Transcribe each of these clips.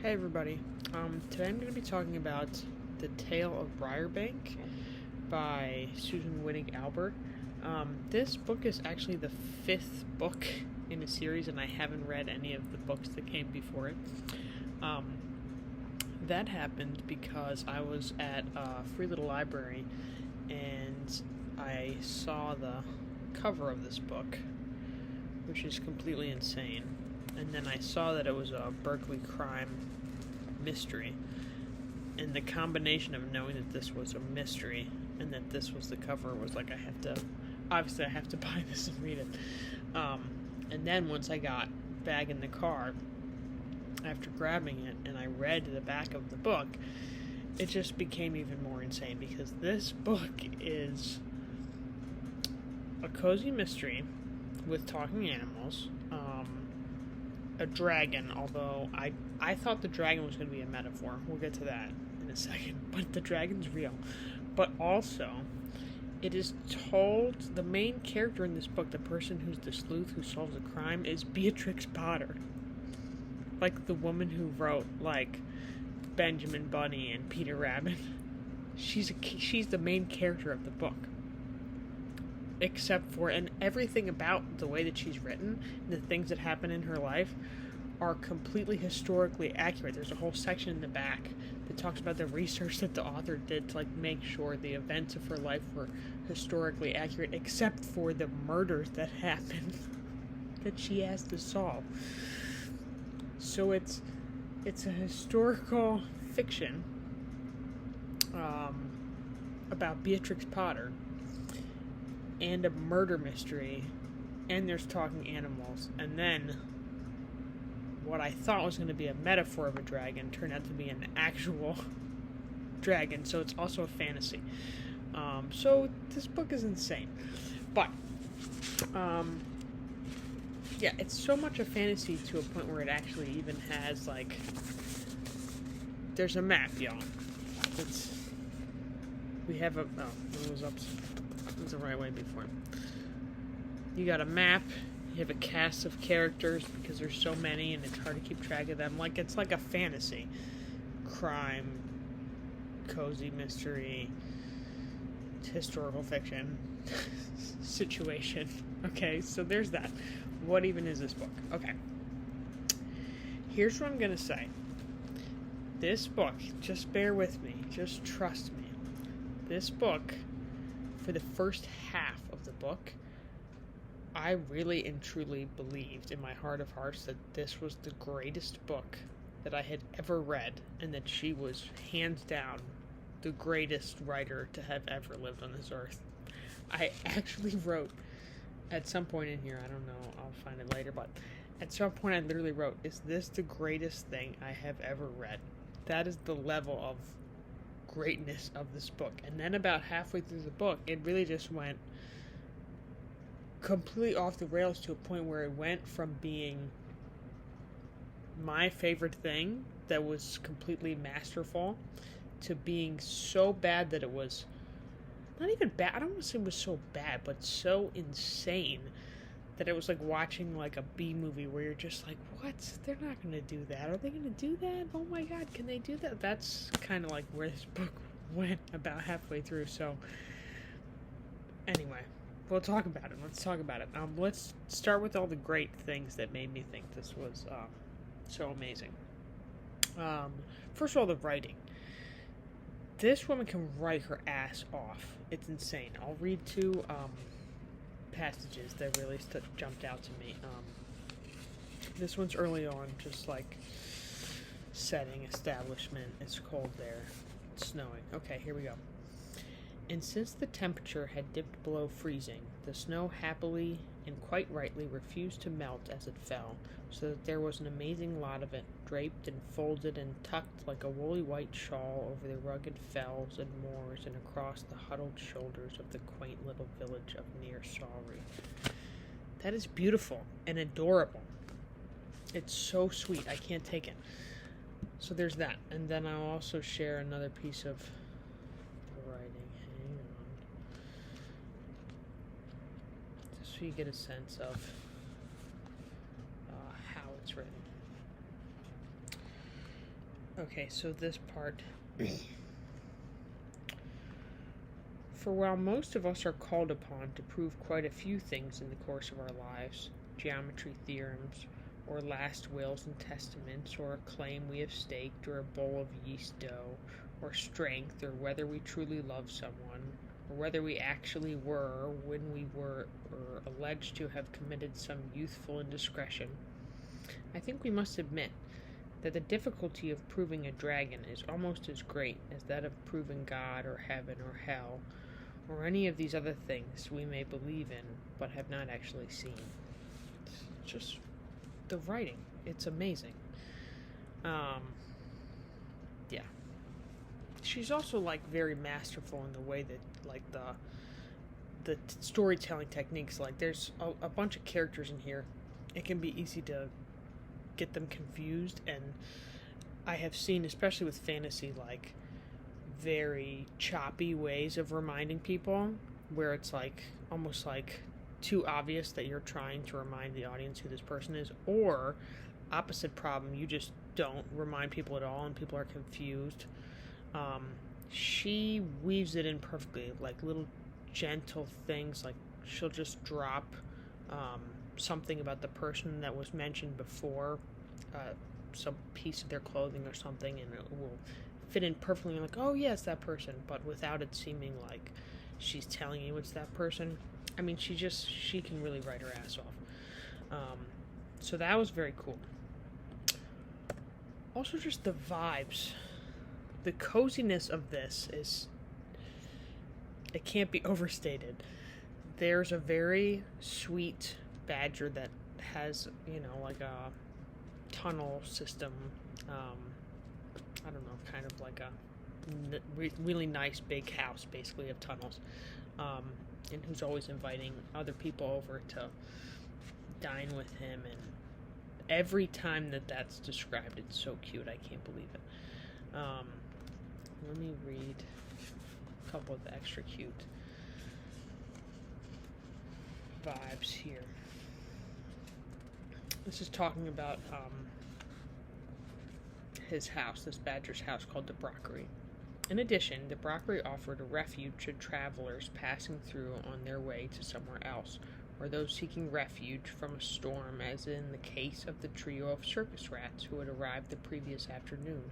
Hey everybody, today I'm going to be talking about The Tale of Briar Bank by Susan Wittig Albert. This book is actually the fifth book in a series, and I haven't read any of the books that came before it. That happened because I was at a free little library and I saw the cover of this book, which is completely insane. And then I saw that it was a Berkeley crime mystery. And the combination of knowing that this was a mystery and that this was the cover was like, I have to buy this and read it. And then once I got back in the car, after grabbing it, and I read the back of the book, it just became even more insane because this book is a cozy mystery with talking animals, a dragon, although I thought the dragon was going to be a metaphor. We'll get to that in a second, but the dragon's real. But also, it is told, the main character in this book, the person who's the sleuth who solves a crime, is Beatrix Potter. Like the woman who wrote, like, Benjamin Bunny and Peter Rabbit. She's the main character of the book. Except for, and everything about the way that she's written, the things that happen in her life, are completely historically accurate. There's a whole section in the back that talks about the research that the author did to, like, make sure the events of her life were historically accurate, except for the murders that happened that she has to solve. So it's a historical fiction about Beatrix Potter, and a murder mystery, and there's talking animals, and then what I thought was going to be a metaphor of a dragon turned out to be an actual dragon, so it's also a fantasy. So this book is insane. But, yeah, it's so much a fantasy to a point where it actually even has, like, there's a map, y'all. We have it was up. It was the right way before. You got a map, you have a cast of characters because there's so many and it's hard to keep track of them. Like, it's like a fantasy. Crime, cozy mystery, historical fiction situation. Okay, so there's that. What even is this book? Okay. Here's what I'm going to say. This book, just bear with me, just trust me. This book, for the first half of the book, I really and truly believed in my heart of hearts that this was the greatest book that I had ever read, and that she was hands down the greatest writer to have ever lived on this earth. I actually wrote at some point in here, I don't know, I'll find it later, but at some point I literally wrote, is this the greatest thing I have ever read? That is the level of greatness of this book. And then about halfway through the book, it really just went completely off the rails to a point where it went from being my favorite thing that was completely masterful to being so bad that it was not even bad. I don't want to say it was so bad, but so insane that it was like watching like a B movie where you're just like, what? They're not going to do that. Are they going to do that? Oh my god, can they do that? That's kind of like where this book went about halfway through. So anyway, we'll talk about it. Let's talk about it. Let's start with all the great things that made me think this was so amazing. First of all, the writing. This woman can write her ass off. It's insane. I'll read two passages that really jumped out to me. This one's early on, just like setting, establishment. It's cold there. It's snowing. Okay, here we go. And since the temperature had dipped below freezing, the snow happily and quite rightly refused to melt as it fell, so that there was an amazing lot of it, draped and folded and tucked like a woolly white shawl over the rugged fells and moors and across the huddled shoulders of the quaint little village of near Sawry. That is beautiful and adorable. It's so sweet. I can't take it. So there's that. And then I'll also share another piece of writing. Hang on. Just so you get a sense of how it's written. Okay, so this part. For while most of us are called upon to prove quite a few things in the course of our lives, geometry theorems, or last wills and testaments, or a claim we have staked, or a bowl of yeast dough, or strength, or whether we truly love someone, or whether we actually were, when we were, or alleged to have committed some youthful indiscretion, I think we must admit that the difficulty of proving a dragon is almost as great as that of proving God or heaven or hell, or any of these other things we may believe in but have not actually seen. It's just the writing. It's amazing. Yeah. She's also very masterful in the way that the storytelling techniques. There's a bunch of characters in here. It can be easy to get them confused, and I have seen, especially with fantasy, very choppy ways of reminding people where it's almost too obvious that you're trying to remind the audience who this person is, or opposite problem, you just don't remind people at all and people are confused. She weaves it in perfectly, little gentle things, she'll just drop something about the person that was mentioned before, some piece of their clothing or something, and it will fit in perfectly. You're oh yes, that person, but without it seeming like she's telling you it's that person. I mean, she can really write her ass off. So that was very cool. Also, just the vibes, the coziness of this it can't be overstated. There's a very sweet badger that has, a tunnel system. I don't know, kind of like a really nice big house, basically, of tunnels. And who's always inviting other people over to dine with him. And every time that's described, it's so cute. I can't believe it. Let me read a couple of the extra cute vibes here. This is talking about his house, this badger's house called the Brockery. In addition, the Brockery offered a refuge to travelers passing through on their way to somewhere else, or those seeking refuge from a storm, as in the case of the trio of circus rats who had arrived the previous afternoon,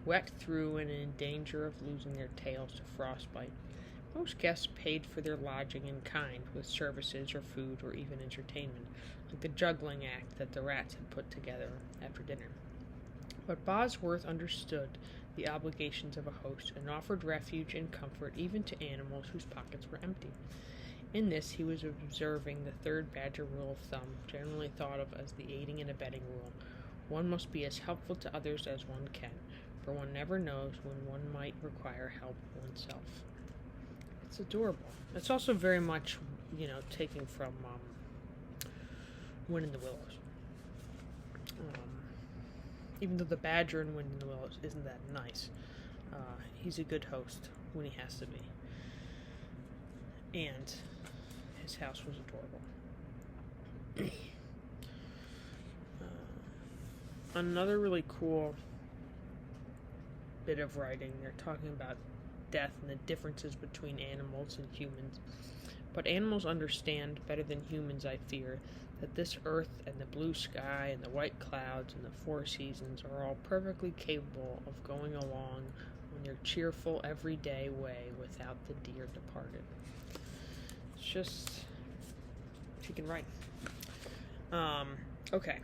wet through and in danger of losing their tails to frostbite. Most guests paid for their lodging in kind, with services or food or even entertainment, like the juggling act that the rats had put together after dinner. But Bosworth understood the obligations of a host and offered refuge and comfort even to animals whose pockets were empty. In this he was observing the third badger rule of thumb, generally thought of as the aiding and abetting rule. One must be as helpful to others as one can, for one never knows when one might require help oneself. It's adorable. It's also very much, taking from Wind in the Willows. Even though the badger in Wind in the Willows isn't that nice, he's a good host when he has to be. And his house was adorable. Another really cool bit of writing, they're talking about death and the differences between animals and humans. But animals understand better than humans, I fear, that this earth and the blue sky and the white clouds and the four seasons are all perfectly capable of going along on their cheerful, everyday way without the dear departed. It's just, she can write. Okay.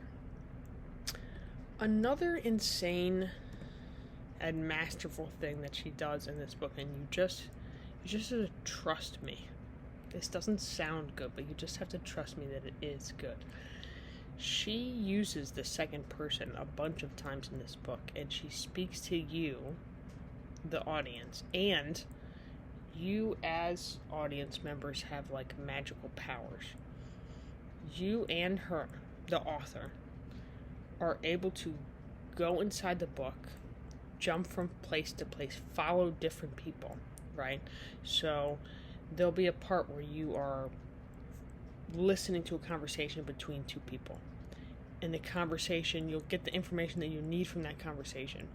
Another insane and masterful thing that she does in this book, and you just have to trust me. This doesn't sound good, but you just have to trust me that it is good. She uses the second person a bunch of times in this book, and she speaks to you, the audience, and you as audience members have magical powers. You and her, the author, are able to go inside the book, jump from place to place, follow different people, right? So there'll be a part where you are listening to a conversation between two people. In the conversation, you'll get the information that you need from that conversation.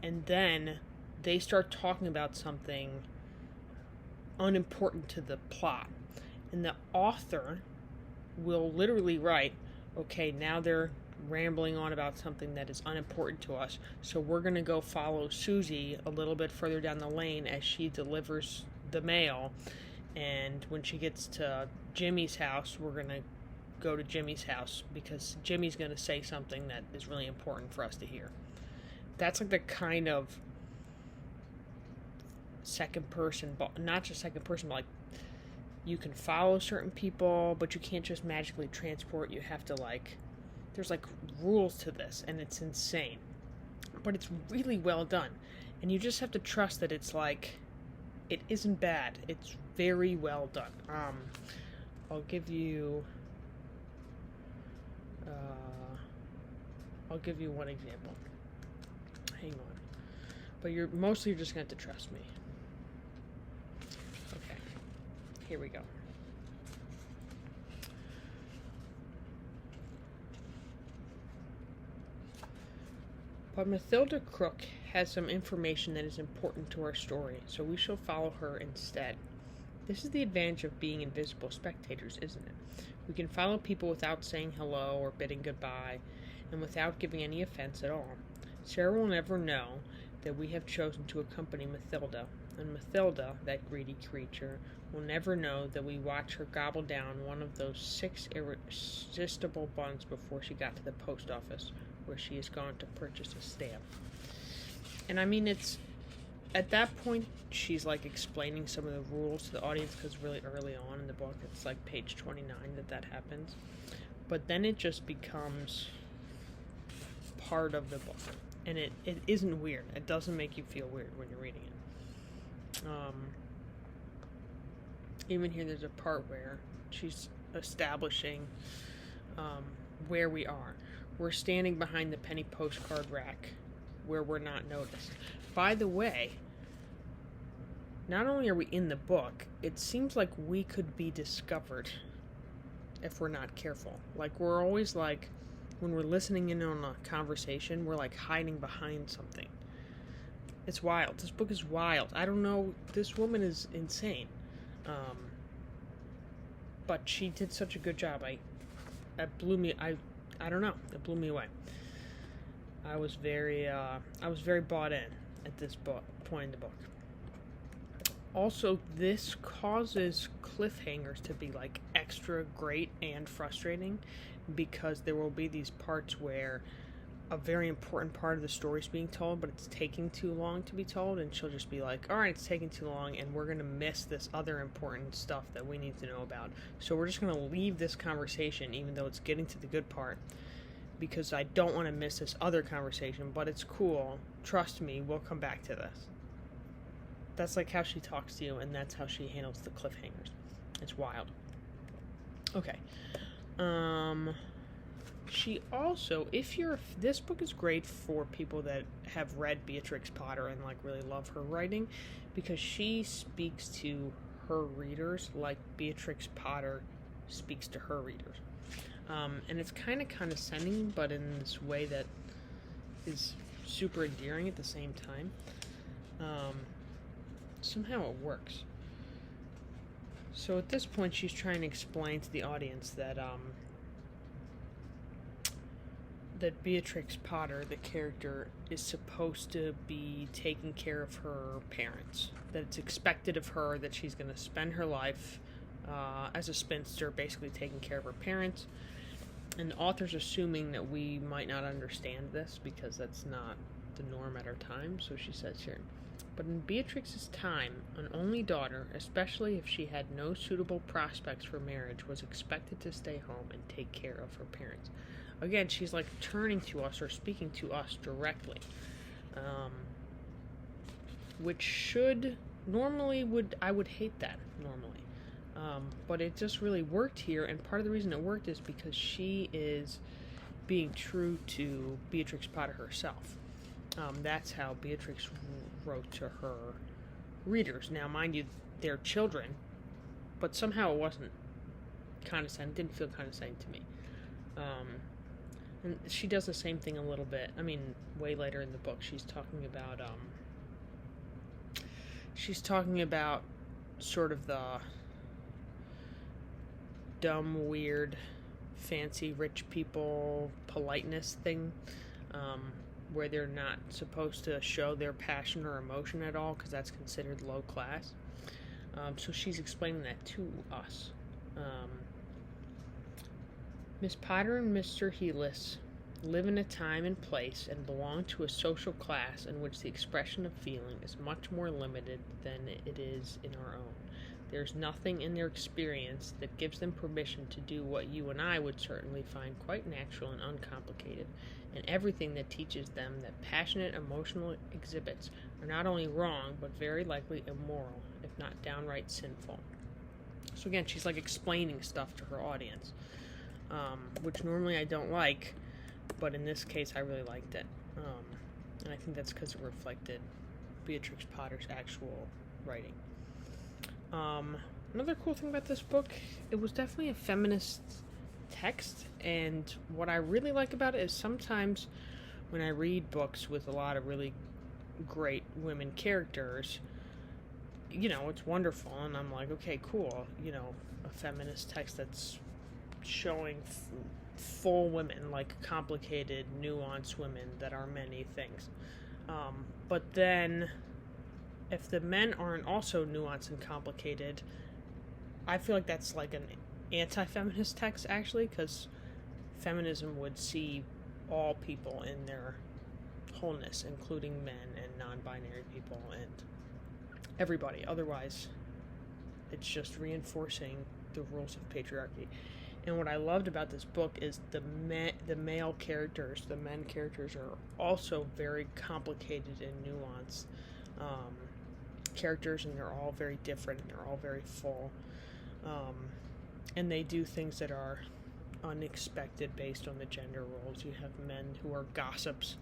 and then they start talking about something unimportant to the plot. And the author will literally write, okay, now they're rambling on about something that is unimportant to us, so we're going to go follow Susie a little bit further down the lane as she delivers the mail, and when she gets to Jimmy's house, we're going to go to Jimmy's house because Jimmy's going to say something that is really important for us to hear. That's like the kind of second person, but not just second person, but like you can follow certain people, but you can't just magically transport. You have to there's rules to this, and it's insane. But it's really well done. And you just have to trust that it's it isn't bad. It's very well done. I'll give you one example. Hang on. But you're just going to have to trust me. Okay. Here we go. But Mathilda Crook has some information that is important to our story, so we shall follow her instead. This is the advantage of being invisible spectators, isn't it? We can follow people without saying hello or bidding goodbye, and without giving any offense at all. Sarah will never know that we have chosen to accompany Mathilda, and Mathilda, that greedy creature, will never know that we watched her gobble down one of those 6 irresistible buns before she got to the post office, where she is gone to purchase a stamp. And I mean, it's at that point she's explaining some of the rules to the audience, because really early on in the book, it's page 29 that happens. But then it just becomes part of the book, and it isn't weird. It doesn't make you feel weird when you're reading it. Even here, there's a part where she's establishing where we are. We're standing behind the penny postcard rack where we're not noticed. By the way, not only are we in the book, it seems like we could be discovered if we're not careful. We're always when we're listening in on a conversation, we're hiding behind something. It's wild. This book is wild. I don't know. This woman is insane. But she did such a good job. It blew me. I don't know. It blew me away. I was very bought in at this point in the book. Also, this causes cliffhangers to be extra great and frustrating, because there will be these parts where a very important part of the story is being told, but it's taking too long to be told, and she'll just be like, all right, it's taking too long, and we're going to miss this other important stuff that we need to know about. So we're just going to leave this conversation, even though it's getting to the good part, because I don't want to miss this other conversation, but it's cool. Trust me, we'll come back to this. That's like how she talks to you, and that's how she handles the cliffhangers. It's wild. Okay. She also, this book is great for people that have read Beatrix Potter and like really love her writing, because she speaks to her readers like Beatrix Potter speaks to her readers. And it's kind of condescending, but in this way that is super endearing at the same time. Somehow it works. So at this point, she's trying to explain to the audience that that Beatrix Potter, the character, is supposed to be taking care of her parents. That it's expected of her that she's going to spend her life as a spinster, basically taking care of her parents. And the author's assuming that we might not understand this because that's not the norm at our time, so she says here, but in Beatrix's time, an only daughter, especially if she had no suitable prospects for marriage, was expected to stay home and take care of her parents. Again, she's like turning to us or speaking to us directly, which should normally I would hate that normally, but it just really worked here. And part of the reason it worked is because she is being true to Beatrix Potter herself. That's how Beatrix wrote to her readers. Now, mind you, they're children, but somehow it wasn't condescending. It didn't feel condescending to me. And she does the same thing a little bit. I mean, way later in the book, she's talking about sort of the dumb, weird, fancy, rich people politeness thing, where they're not supposed to show their passion or emotion at all because that's considered low class. So she's explaining that to us. Miss Potter and Mr. Heelis live in a time and place and belong to a social class in which the expression of feeling is much more limited than it is in our own. There's nothing in their experience that gives them permission to do what you and I would certainly find quite natural and uncomplicated, and everything that teaches them that passionate emotional exhibits are not only wrong, but very likely immoral, if not downright sinful. So again, she's like explaining stuff to her audience, which normally I don't like, but in this case I really liked it. And I think that's because it reflected Beatrix Potter's actual writing. Another cool thing about this book, it was definitely a feminist text, and what I really like about it is sometimes when I read books with a lot of really great women characters, it's wonderful, and I'm like, okay, cool, a feminist text that's showing full women, like complicated, nuanced women that are many things. But then, if the men aren't also nuanced and complicated, I feel like that's like an anti-feminist text, actually, because feminism would see all people in their wholeness, including men and non-binary people and everybody. Otherwise, it's just reinforcing the rules of patriarchy. And what I loved about this book is the male characters, the men characters, are also very complicated and nuanced characters, and they're all very different, and they're all very full. And they do things that are unexpected based on the gender roles. You have men who are gossips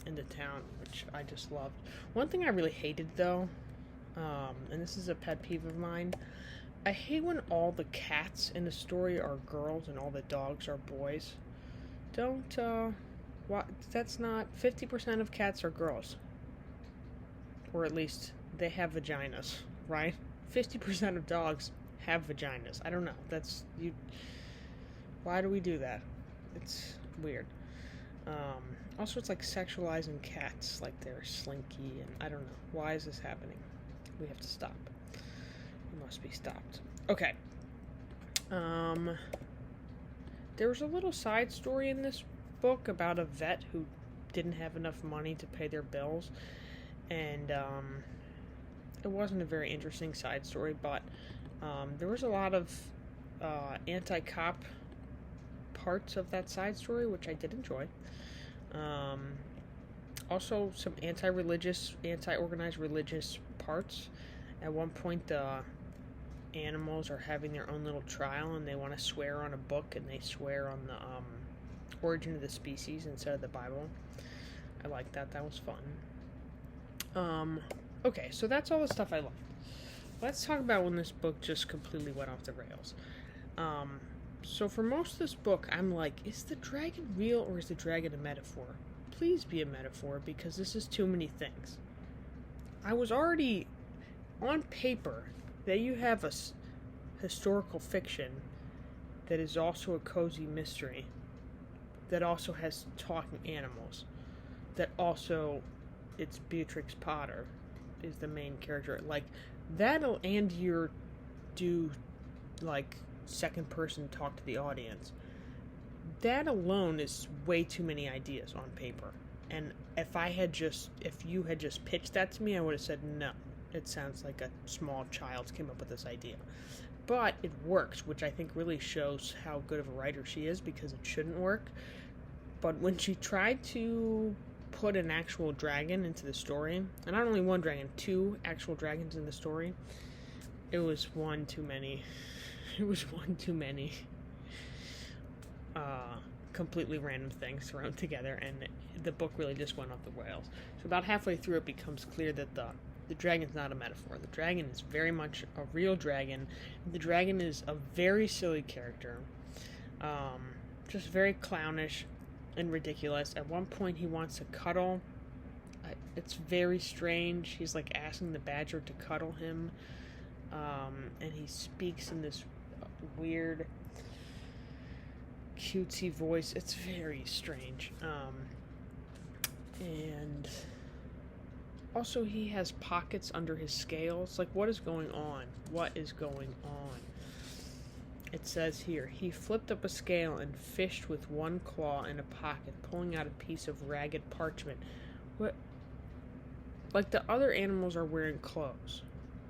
in the town, which I just loved. One thing I really hated, though, and this is a pet peeve of mine, I hate when all the cats in the story are girls and all the dogs are boys. That's not, 50% of cats are girls. Or at least they have vaginas, right? 50% of dogs have vaginas. I don't know. Why do we do that? It's weird. Also, it's like sexualizing cats, like they're slinky, and I don't know. Why is this happening? We have to stop. It must be stopped. Okay. There was a little side story in this book about a vet who didn't have enough money to pay their bills, and it wasn't a very interesting side story, but there was a lot of anti-cop parts of that side story, which I did enjoy. Also, some anti-organized religious parts. At one point, the animals are having their own little trial, and they want to swear on a book, and they swear on the origin of the species instead of the Bible. I liked that. That was fun. Okay, so that's all the stuff I liked. Let's talk about when this book just completely went off the rails. So for most of this book, I'm like, is the dragon real or is the dragon a metaphor? Please be a metaphor, because this is too many things. I was already on paper that you have a historical fiction that is also a cozy mystery, that also has talking animals, that also it's Beatrix Potter is the main character. Like, that'll, and your second person talk to the audience. That alone is way too many ideas on paper. And if you had just pitched that to me, I would have said no. It sounds like a small child came up with this idea. But it works, which I think really shows how good of a writer she is, because it shouldn't work. But when she tried to put an actual dragon into the story, and not only one dragon, 2 actual dragons in the story, it was one too many. It was one too many completely random things thrown together, and the book really just went off the rails. So about halfway through, it becomes clear that the dragon's not a metaphor. The dragon is very much a real dragon. The dragon is a very silly character. just very clownish and ridiculous. At one point, he wants to cuddle. It's very strange. He's like asking the badger to cuddle him, and he speaks in this weird, cutesy voice. It's very strange. And also, he has pockets under his scales. Like, what is going on? What is going on? It says here, he flipped up a scale and fished with one claw in a pocket, pulling out a piece of ragged parchment. What? Like, the other animals are wearing clothes,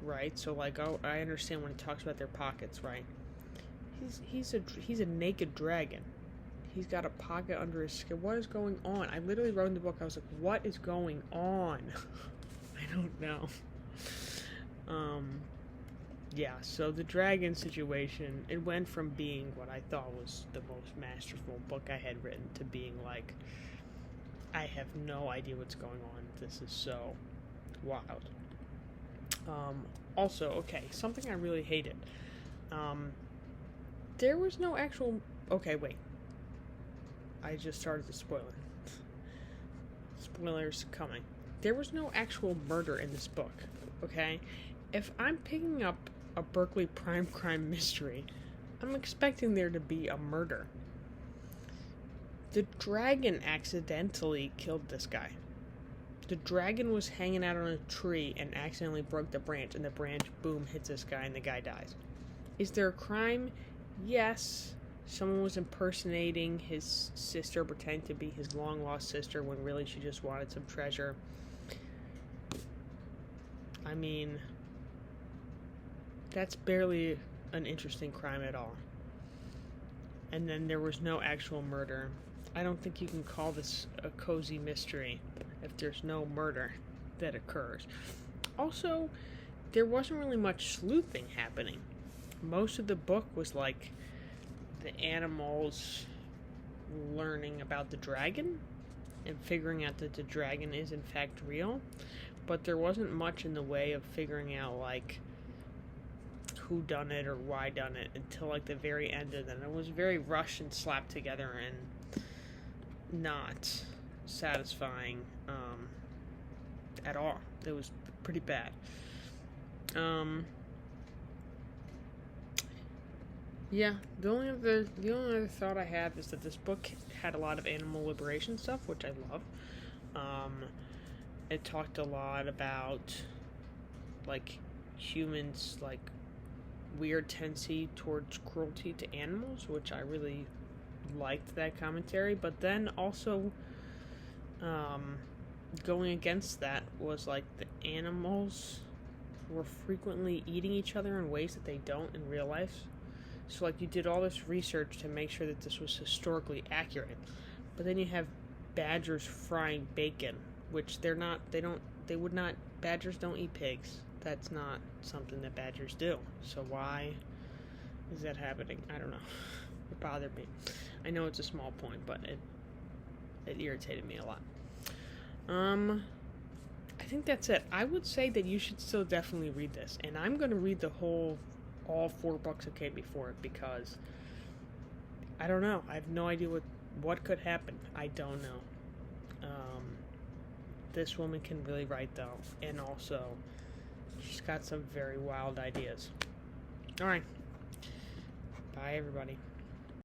right? So, like, oh, I understand when he talks about their pockets, right? He's a naked dragon. He's got a pocket under his skin. What is going on? I literally wrote in the book, I was like, what is going on? I don't know. Yeah, so the dragon situation, it went from being what I thought was the most masterful book I had written to being like, I have no idea what's going on. This is so wild. Also, okay, something I really hated. There was no actual... Okay, wait. I just started to spoil it. Spoilers coming. There was no actual murder in this book, okay? If I'm picking up a Berkeley prime crime mystery, I'm expecting there to be a murder. The dragon accidentally killed this guy. The dragon was hanging out on a tree and accidentally broke the branch, and the branch, boom, hits this guy, and the guy dies. Is there a crime? Yes. Someone was impersonating his sister, pretending to be his long-lost sister, when really she just wanted some treasure. I mean, that's barely an interesting crime at all. And then there was no actual murder. I don't think you can call this a cozy mystery if there's no murder that occurs. Also, there wasn't really much sleuthing happening. Most of the book was like the animals learning about the dragon and figuring out that the dragon is in fact real, but there wasn't much in the way of figuring out like who done it or why done it until like the very end of it. It was very rushed and slapped together and not satisfying at all. It was pretty bad. Yeah, the only other thought I have is that this book had a lot of animal liberation stuff, which I love. It talked a lot about like humans like weird tendency towards cruelty to animals, which I really liked that commentary. But then also going against that was like the animals were frequently eating each other in ways that they don't in real life. So like you did all this research to make sure that this was historically accurate, but then you have badgers frying bacon, which badgers don't eat pigs. That's not something that badgers do. So why is that happening? I don't know. It bothered me. I know it's a small point, but it irritated me a lot. I think that's it. I would say that you should still definitely read this, and I'm going to read all 4 books that came before it, because I don't know. I have no idea what could happen. I don't know. This woman can really write, though, and also she's got some very wild ideas. Alright. Bye, everybody.